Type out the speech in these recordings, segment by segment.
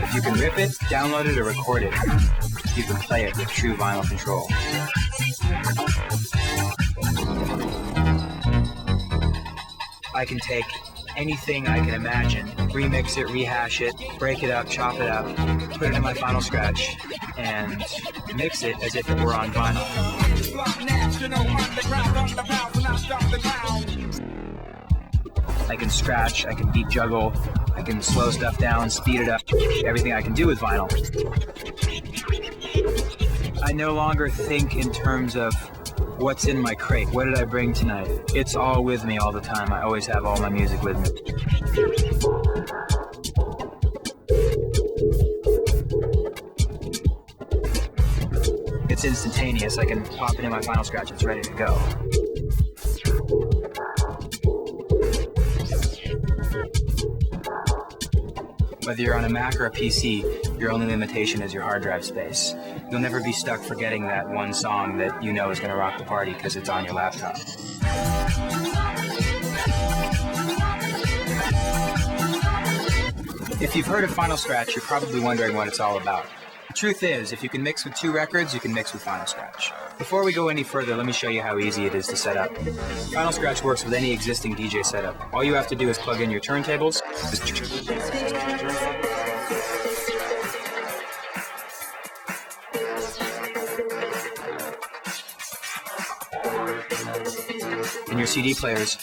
If you can rip it, download it, or record it, you can play it with true vinyl control. I can take anything I can imagine, remix it, rehash it, break it up, chop it up, put it in my FINALSCRATCH, and mix it as if it were on vinyl. I can scratch, I can beat juggle, I can slow stuff down, speed it up, everything I can do with vinyl. I no longer think in terms of what's in my crate, what did I bring tonight? It's all with me all the time. I always have all my music with me. It's instantaneous. I can pop it in my FINALSCRATCH, it's ready to go. Whether you're on a Mac or a PC, your only limitation is your hard drive space. You'll never be stuck forgetting that one song that you know is going to rock the party because it's on your laptop. If you've heard of FINALSCRATCH, you're probably wondering what it's all about. The truth is, if you can mix with 2 records, you can mix with FINALSCRATCH. Before we go any further, let me show you how easy it is to set up. FINALSCRATCH works with any existing DJ setup. All you have to do is plug in your turntables, and your CD players,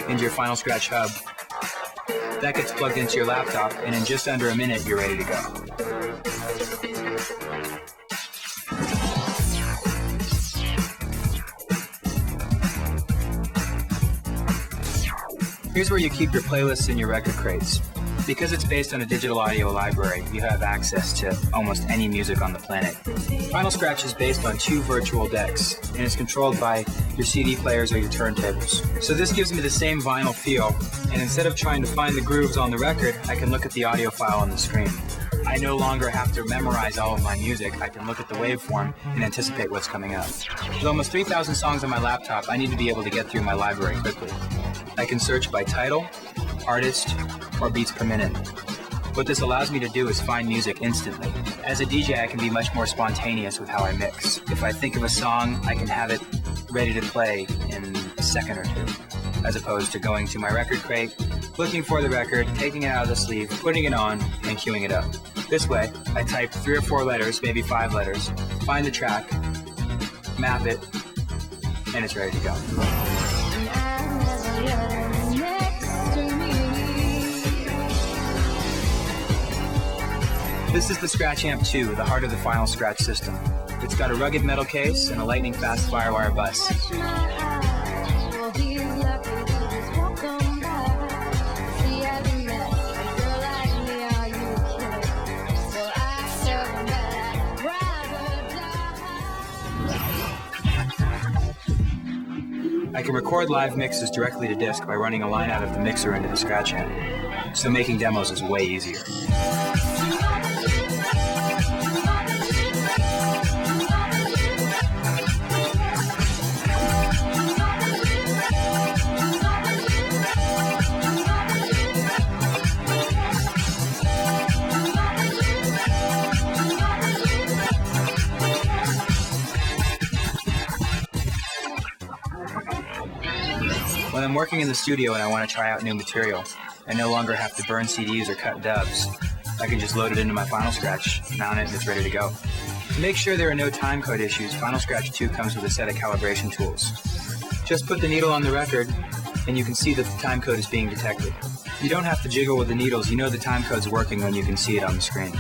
into your FINALSCRATCH hub. That gets plugged into your laptop, and in just under a minute, you're ready to go. Here's where you keep your playlists and your record crates. Because it's based on a digital audio library, you have access to almost any music on the planet. FINALSCRATCH is based on 2 virtual decks, and is controlled by your CD players or your turntables. So this gives me the same vinyl feel, and instead of trying to find the grooves on the record, I can look at the audio file on the screen. I no longer have to memorize all of my music. I can look at the waveform and anticipate what's coming up. With almost 3,000 songs on my laptop, I need to be able to get through my library quickly. I can search by title, artist, or beats per minute. What this allows me to do is find music instantly. As a DJ, I can be much more spontaneous with how I mix. If I think of a song, I can have it ready to play in a second or 2, as opposed to going to my record crate, looking for the record, taking it out of the sleeve, putting it on, and queuing it up. This way, I type 3 or 4 letters, maybe 5 letters, find the track, map it, and it's ready to go. This is the Scratch Amp 2, the heart of the FINALSCRATCH system. It's got a rugged metal case and a lightning-fast Firewire bus. I can record live mixes directly to disk by running a line out of the mixer into the Scratch Amp, so making demos is way easier. When I'm working in the studio and I want to try out new material, I no longer have to burn CDs or cut dubs. I can just load it into my FINALSCRATCH, mount it, and it's ready to go. To make sure there are no timecode issues, FINALSCRATCH 2 comes with a set of calibration tools. Just put the needle on the record, and you can see that the timecode is being detected. You don't have to jiggle with the needles, you know the timecode's working when you can see it on the screen.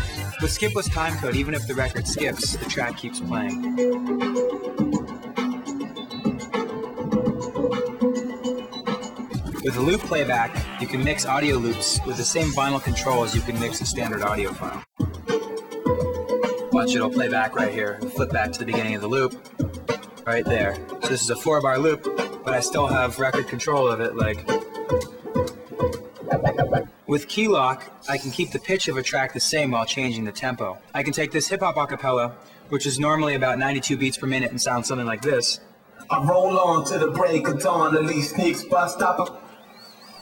With skipless timecode, even if the record skips, the track keeps playing. With a loop playback, you can mix audio loops with the same vinyl control as you can mix a standard audio file. Watch, it'll play back right here. Flip back to the beginning of the loop, right there. So this is a 4-bar loop, but I still have record control of it, like... With key lock, I can keep the pitch of a track the same while changing the tempo. I can take this hip-hop acapella, which is normally about 92 beats per minute and sounds something like this. I roll on to the break of dawn, the least sneaks bus stop.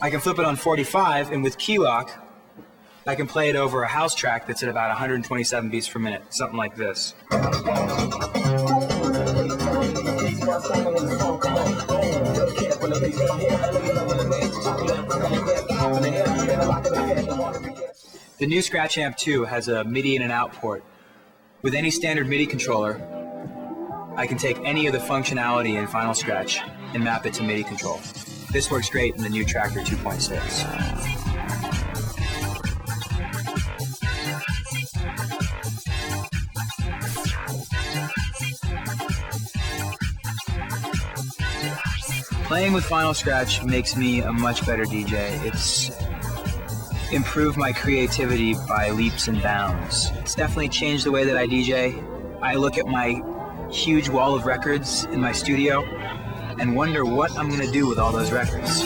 I can flip it on 45, and with key lock, I can play it over a house track that's at about 127 beats per minute, something like this. The new Scratch Amp 2 has a MIDI in and out port. With any standard MIDI controller, I can take any of the functionality in Final Scratch and map it to MIDI control. This works great in the new Tracker 2.6. Playing with Final Scratch makes me a much better DJ. It's improved my creativity by leaps and bounds. It's definitely changed the way that I DJ. I look at my huge wall of records in my studio and wonder what I'm going to do with all those records.